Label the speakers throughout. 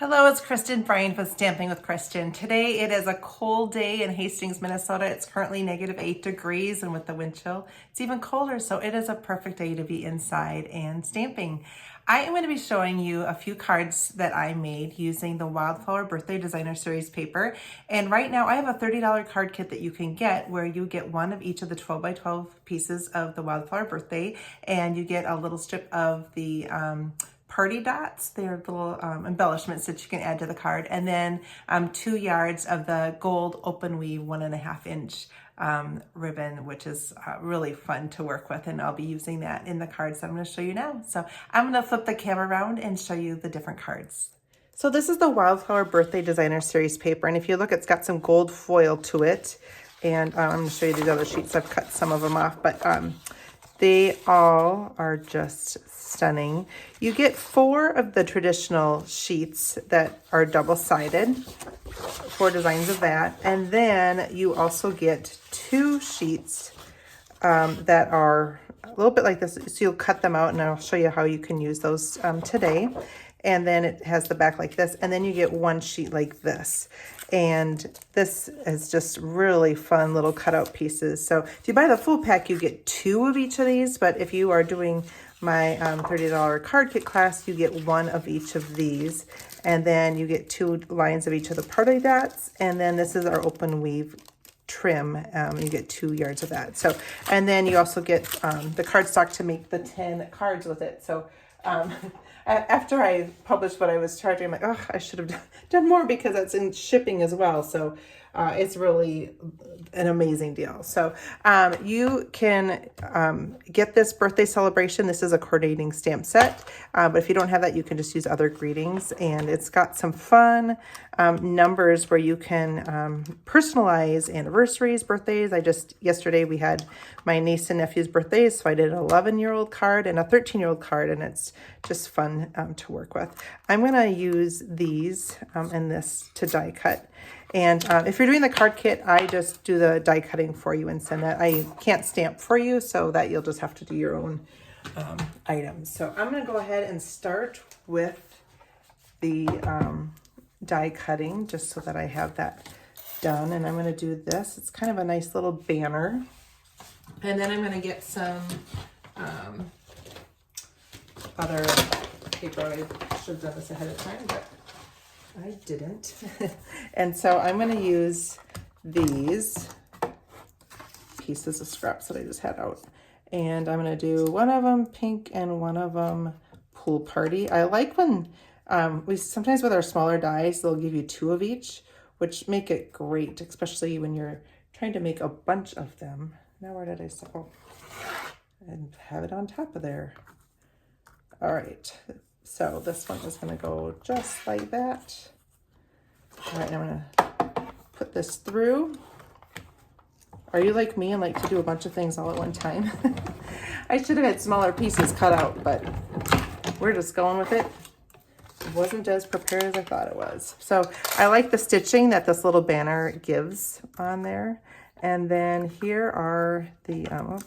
Speaker 1: Hello, it's Kristen Bryan with Stamping with Kristen. Today it is a cold day in Hastings, Minnesota. It's currently -8 degrees, and with the wind chill, it's even colder. So it is a perfect day to be inside and stamping. I am going to be showing you a few cards that I made using the Wildflower Birthday Designer Series paper. And right now I have a $30 card kit that you can get where you get one of each of the 12 by 12 pieces of the Wildflower Birthday, and you get a little strip of the party dots. They're little embellishments that you can add to the card. And then 2 yards of the gold open weave 1.5 inch ribbon, which is really fun to work with. And I'll be using that in the cards that I'm going to show you now. So I'm going to flip the camera around and show you the different cards. So this is the Wildflower Birthday Designer Series paper. And if you look, it's got some gold foil to it. And I'm going to show you these other sheets. I've cut some of them off, but they all are just stunning. You get 4 of the traditional sheets that are double-sided, 4 designs of that. And then you also get 2 sheets that are a little bit like this. So you'll cut them out, and I'll show you how you can use those today. And then it has the back like this. And then you get 1 sheet like this. And this is just really fun little cutout pieces. So if you buy the full pack, you get 2 of each of these. But if you are doing my $30 card kit class, you get 1 of each of these. And then you get 2 lines of each of the party dots. And then this is our open weave trim. You get 2 yards of that. So, and then you also get the cardstock to make the 10 cards with it. So after I published what I was charging, I'm like, oh, I should have done more because that's in shipping as well. So it's really an amazing deal. So you can get this birthday celebration. This is a coordinating stamp set, but if you don't have that, you can just use other greetings. And it's got some fun numbers where you can personalize anniversaries, birthdays. Yesterday we had my niece and nephew's birthdays, so I did an 11-year-old card and a 13-year-old card, and it's just fun to work with. I'm going to use these and this to die cut. And if you're doing the card kit, I just do the die cutting for you and send that. I can't stamp for you, so that you'll just have to do your own items. So I'm going to go ahead and start with the die cutting just so that I have that done. And I'm going to do this. It's kind of a nice little banner. And then I'm going to get some other paper. I should have done this ahead of time, but I didn't. And so I'm going to use these pieces of scraps that I just had out. And I'm going to do one of them pink and one of them pool party. I like when sometimes with our smaller dies, they'll give you 2 of each, which make it great, especially when you're trying to make a bunch of them. Now where did I stop? Oh, and have it on top of there. All right. So this one is going to go just like that. All right, I'm going to put this through. Are you like me and like to do a bunch of things all at one time? I should have had smaller pieces cut out, but we're just going with it. It wasn't as prepared as I thought it was. So I like the stitching that this little banner gives on there. And then here are the,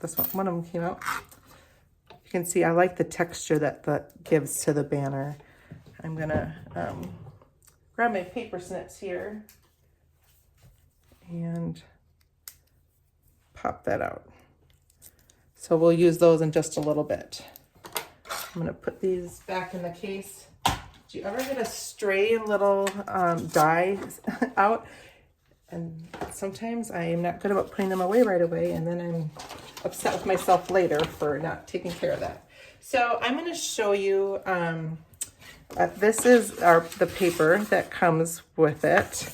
Speaker 1: this one of them came out. You can see I like the texture that gives to the banner. I'm gonna grab my paper snips here and pop that out. So we'll use those in just a little bit. I'm gonna put these back in the case. Do you ever get a stray little die out? And sometimes I am not good about putting them away right away, and then I'm upset with myself later for not taking care of that. So I'm going to show you, this is the paper that comes with it.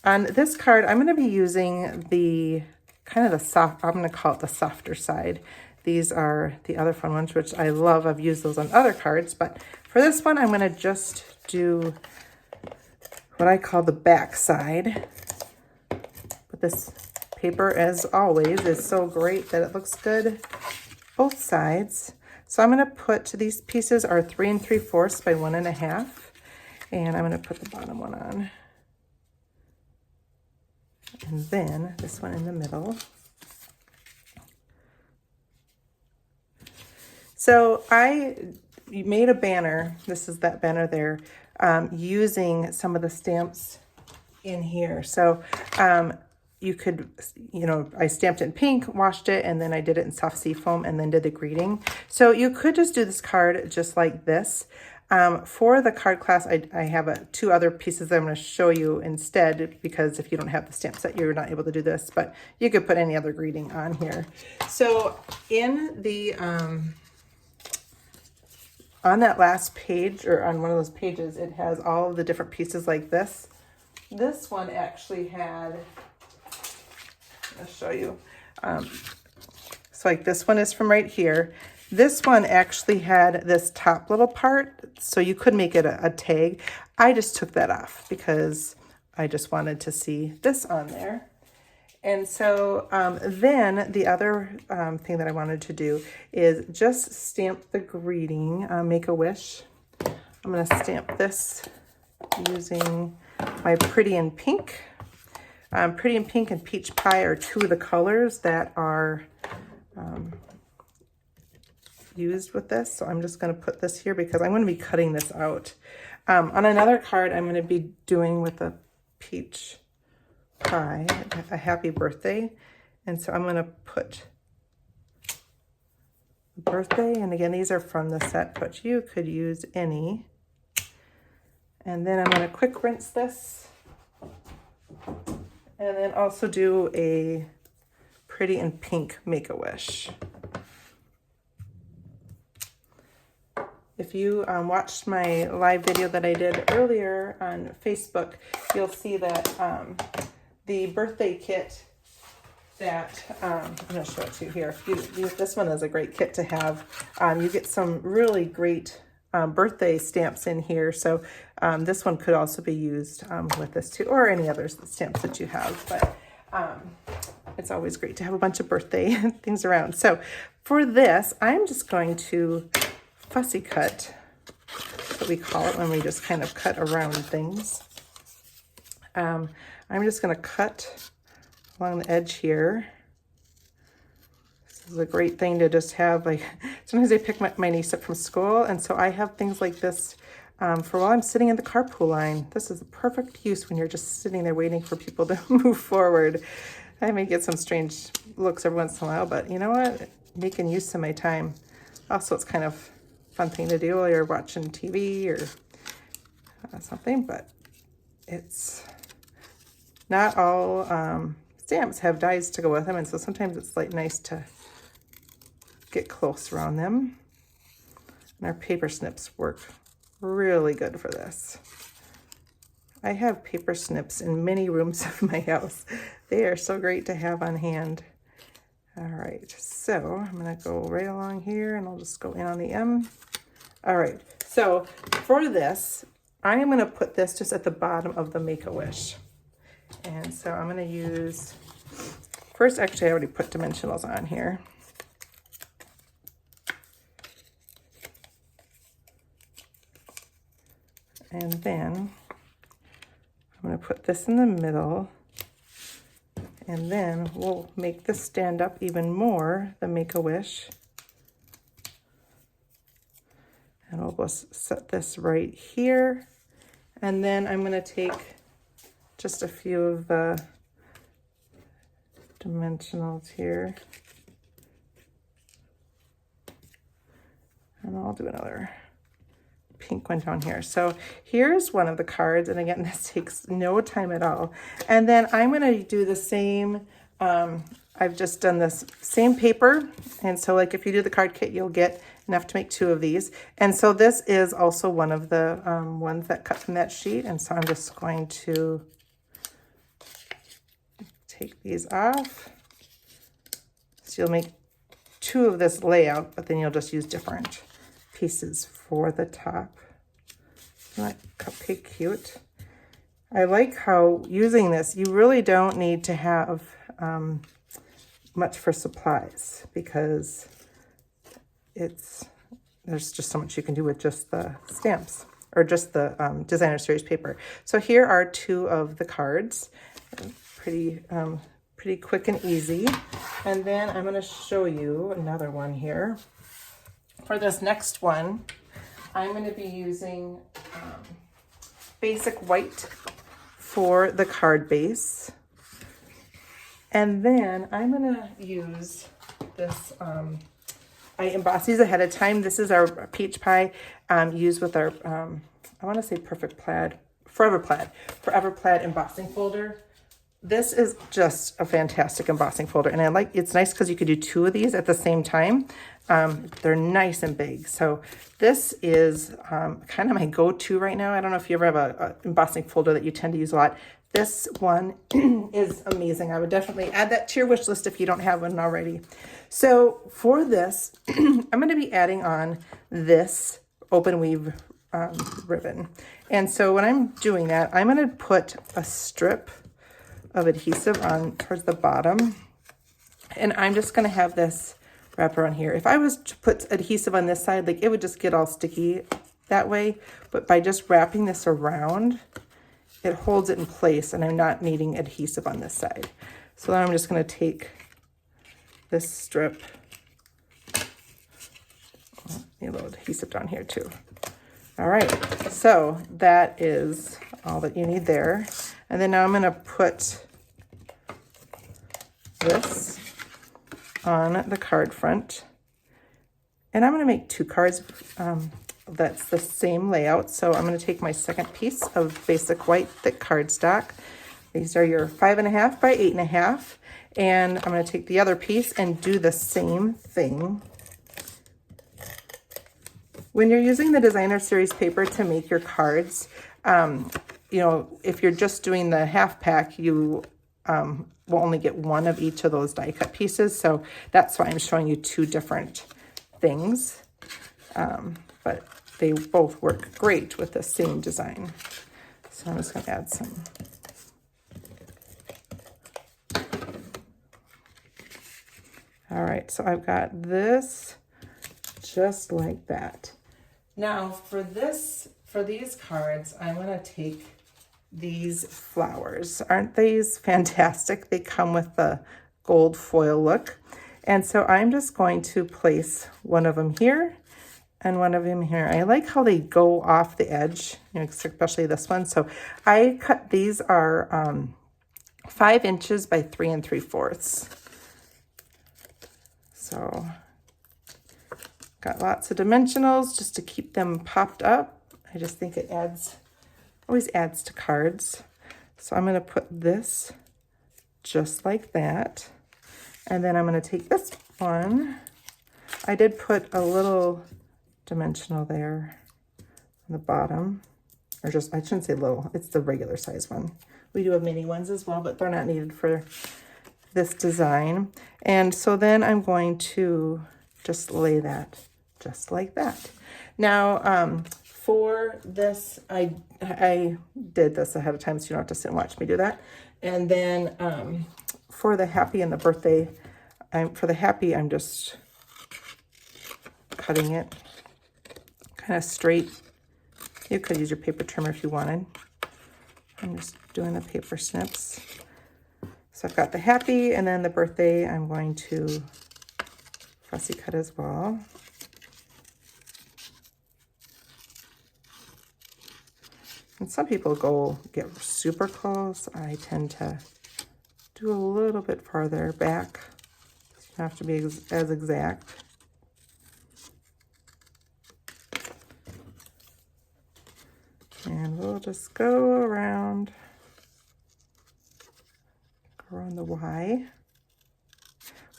Speaker 1: On this card, I'm going to be using the kind of the soft, I'm going to call it the softer side. These are the other fun ones, which I love. I've used those on other cards, but for this one, I'm going to just do what I call the back side. But this paper, as always, is so great that it looks good both sides. So I'm going to put, these pieces are 3 3/4 by 1.5, and I'm going to put the bottom one on. And then this one in the middle. So I made a banner. This is that banner there using some of the stamps in here. So you could, you know, I stamped it in pink, washed it, and then I did it in soft seafoam and then did the greeting. So you could just do this card just like this. For the card class, I have two other pieces that I'm going to show you instead, because if you don't have the stamp set, you're not able to do this, but you could put any other greeting on here. So in the, on that last page, or on one of those pages, it has all of the different pieces like this. This one actually had, I'll show you. So like this one is from right here. This one actually had this top little part, so you could make it a tag. I just took that off because I just wanted to see this on there. And so then the other thing that I wanted to do is just stamp the greeting, make a wish. I'm going to stamp this using my Pretty in Pink. Pretty in Pink and Peach Pie are two of the colors that are used with this. So I'm just going to put this here because I'm going to be cutting this out. On another card, I'm going to be doing with a Peach Pie, a happy birthday. And so I'm going to put birthday. And again, these are from the set, but you could use any. And then I'm going to quick rinse this. And then also do a Pretty in Pink Make-A-Wish. If you watched my live video that I did earlier on Facebook, you'll see that the birthday kit that, I'm going to show it to you here. This one is a great kit to have. You get some really great birthday stamps in here. So this one could also be used with this too, or any other stamps that you have. But it's always great to have a bunch of birthday things around. So for this, I'm just going to fussy cut, that's what we call it when we just kind of cut around things. I'm just going to cut along the edge here. This is a great thing to just have, like, sometimes I pick my niece up from school, and so I have things like this for while I'm sitting in the carpool line. This is a perfect use when you're just sitting there waiting for people to move forward. I may get some strange looks every once in a while, but you know what? Making use of my time. Also, it's kind of fun thing to do while you're watching TV or something, but it's not all stamps have dies to go with them, and so sometimes it's like nice to get close around them. And our paper snips work really good for this. I have paper snips in many rooms of my house. They are so great to have on hand. All right, so I'm gonna go right along here and I'll just go in on the M. All right, so for this, I am gonna put this just at the bottom of the Make-A-Wish. And so I'm gonna use, first actually I already put dimensionals on here. And then I'm gonna put this in the middle. And then we'll make this stand up even more, the Make-A-Wish. And we'll just set this right here. And then I'm gonna take just a few of the dimensionals here. And I'll do another pink one down here. So here's one of the cards, and again, this takes no time at all. And then I'm going to do the same, I've just done this same paper, and so like if you do the card kit, you'll get enough to make two of these. And so this is also one of the ones that cut from that sheet, and so I'm just going to take these off. So you'll make two of this layout, but then you'll just use different pieces for the top. Isn't that cupcake cute? I like how using this, you really don't need to have much for supplies, because there's just so much you can do with just the stamps or just the designer series paper. So here are two of the cards, pretty quick and easy. And then I'm going to show you another one here. For this next one, I'm going to be using basic white for the card base. And then I'm gonna use this, I emboss these ahead of time. This is our peach pie used with our, I wanna say Forever Plaid embossing folder. This is just a fantastic embossing folder. And it's nice because you could do 2 of these at the same time. They're nice and big. So this is kind of my go-to right now. I don't know if you ever have a embossing folder that you tend to use a lot. This one is amazing. I would definitely add that to your wish list if you don't have one already. So for this, I'm going to be adding on this open weave ribbon. And so when I'm doing that, I'm going to put a strip of adhesive on towards the bottom. And I'm just going to have this wrap around here. If I was to put adhesive on this side, like it would just get all sticky that way. But by just wrapping this around, it holds it in place and I'm not needing adhesive on this side. So then I'm just going to take this strip, need a little adhesive down here too. All right, so that is all that you need there. And then now I'm going to put this on the card front. And I'm going to make 2 cards that's the same layout. So I'm going to take my second piece of basic white thick cardstock. These are your 5.5 by 8.5. And I'm going to take the other piece and do the same thing. When you're using the designer series paper to make your cards, you know, if you're just doing the half pack, you will only get 1 of each of those die cut pieces. So that's why I'm showing you 2 different things. But they both work great with the same design. So I'm just going to add some. All right, so I've got this just like that. Now for these cards, I'm going to take these flowers. Aren't these fantastic? They come with the gold foil look. And so I'm just going to place one of them here and one of them here. I like how they go off the edge, you know, especially this one. So I cut, these are 5 inches by 3 3/4. So got lots of dimensionals just to keep them popped up. I just think it always adds to cards. So I'm going to put this just like that. And then I'm going to take this one. I did put a little dimensional there on the bottom. Or just, I shouldn't say little, it's the regular size one. We do have mini ones as well, but they're not needed for this design. And so then I'm going to just lay that just like that. Now, for this, I did this ahead of time, so you don't have to sit and watch me do that. And then for the happy and the birthday, I'm just cutting it kind of straight. You could use your paper trimmer if you wanted. I'm just doing the paper snips. So I've got the happy, and then the birthday I'm going to fussy cut as well. And some people get super close. I tend to do a little bit farther back. You don't have to be as exact. And we'll just go around the Y.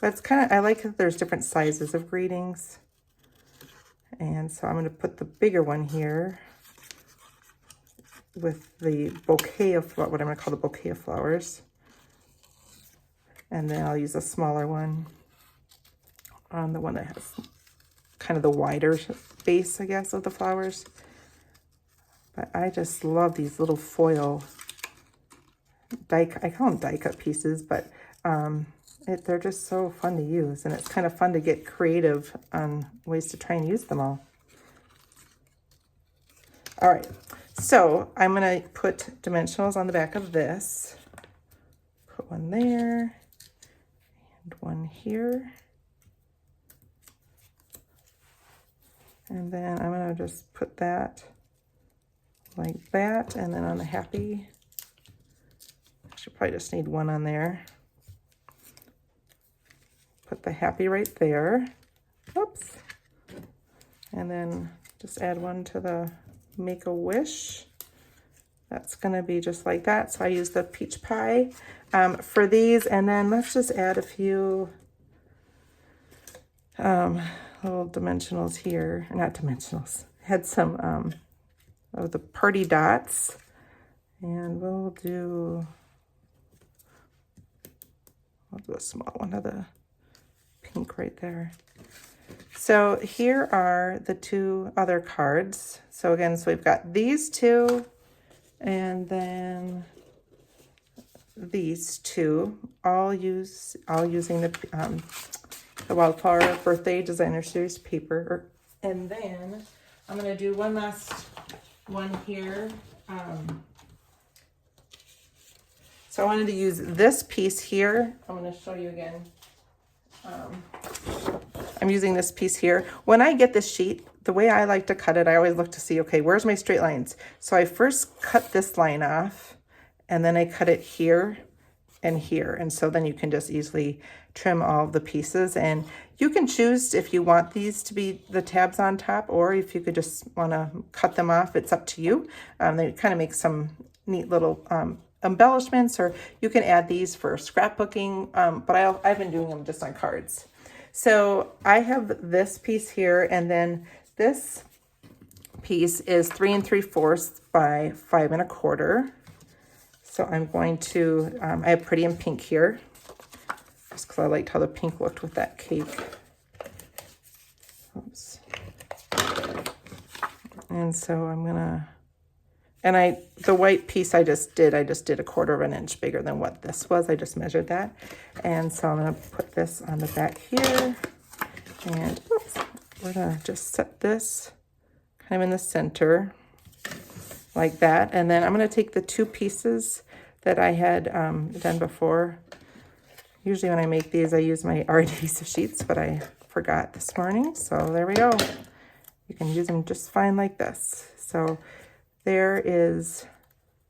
Speaker 1: But it's kind of, I like that there's different sizes of greetings. And so I'm going to put the bigger one here with the bouquet of, what I'm going to call the bouquet of flowers. And then I'll use a smaller one on the one that has kind of the wider base, I guess, of the flowers. But I just love these little foil I call them die cut pieces, but they're just so fun to use, and it's kind of fun to get creative on ways to try and use them all. All right, so I'm going to put dimensionals on the back of this. Put one there and one here. And then I'm going to just put that like that. And then on the happy, I should probably just need one on there. Put the happy right there. Oops. And then just add one to the Make-A-Wish. That's gonna be just like that. So I use the peach pie for these. And then let's just add a few little dimensionals here, or not dimensionals. Had some of the party dots, and we'll do a small one of the pink right there. So here are the two other cards. So again, so we've got these two, and then these two, all using the Wildflower Birthday Designer Series paper. And then I'm going to do one last one here. So I wanted to use this piece here. I'm going to show you again. I'm using this piece here. When I get this sheet, the way I like to cut it, I always look to see, okay, where's my straight lines? So I first cut this line off, and then I cut it here and here. And so then you can just easily trim all of the pieces. And you can choose if you want these to be the tabs on top, or if you could just want to cut them off, it's up to you. They kind of make some neat little embellishments, or you can add these for scrapbooking, but I've been doing them just on cards. So I have this piece here, and then this piece is 3 3/4 by 5 1/4. So I'm going to, I have Pretty in Pink here, just because I liked how the pink looked with that cake. Oops. And so I'm gonna, and the white piece I just did a 1/4 inch bigger than what this was. I just measured that. And so I'm gonna put this on the back here. And oops, we're gonna just set this kind of in the center like that. And then I'm gonna take the two pieces that I had done before. Usually when I make these, I use my adhesive sheets, but I forgot this morning. So there we go. You can use them just fine like this. So there is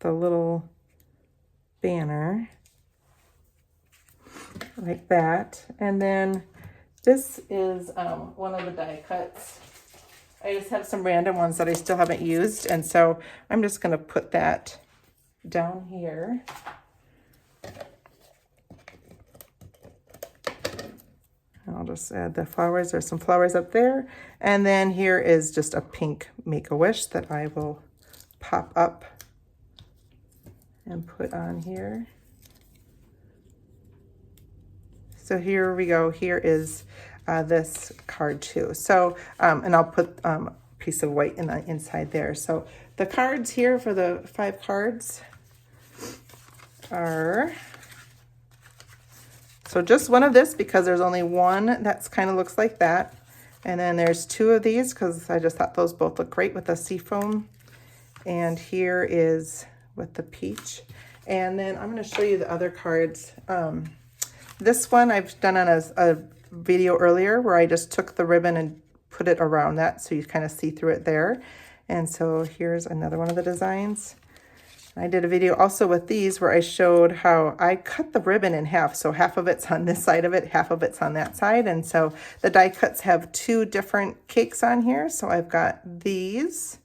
Speaker 1: the little banner like that. And then this is one of the die cuts. I just have some random ones that I still haven't used. And so I'm just going to put that down here. I'll just add the flowers. There's some flowers up there. And then here is just a pink Make-A-Wish that I will pop up and put on here. So here we go. Here is this card too. So, and I'll put a piece of white in the inside there. So the cards here for the 5 cards are, so just one of this because there's only one that's kind of looks like that. And then there's 2 of these because I just thought those both look great with the seafoam. And here is with the peach. And then I'm going to show you the other cards. This one I've done on a video earlier where I just took the ribbon and put it around that so you kind of see through it there. And so here's another one of the designs. I did a video also with these where I showed how I cut the ribbon in half. So half of it's on this side of it, half of it's on that side. And so the die cuts have 2 different cakes on here. So I've got these,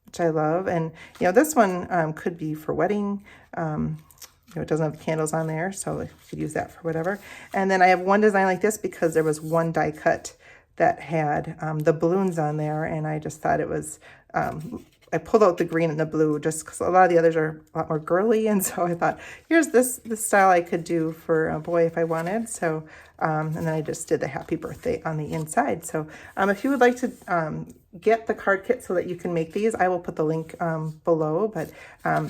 Speaker 1: which I love. And, you know, this one could be for wedding. You know, it doesn't have candles on there, so you could use that for whatever. And then I have one design like this because there was one die cut that had the balloons on there, and I just thought it was, I pulled out the green and the blue just because a lot of the others are a lot more girly, and so I thought, here's this style I could do for a boy if I wanted. So, and then I just did the happy birthday on the inside. So if you would like to get the card kit so that you can make these, I will put the link below. But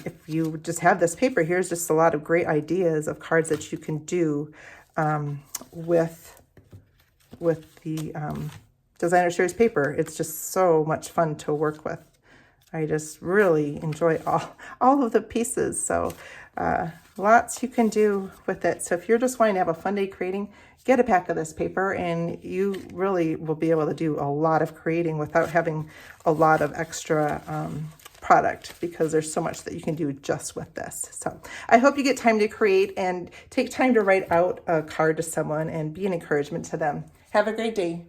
Speaker 1: if you just have this paper, here's just a lot of great ideas of cards that you can do with the Designer Series paper. It's just so much fun to work with. I just really enjoy all of the pieces. So lots you can do with it. So if you're just wanting to have a fun day creating, get a pack of this paper and you really will be able to do a lot of creating without having a lot of extra product because there's so much that you can do just with this. So I hope you get time to create and take time to write out a card to someone and be an encouragement to them. Have a great day.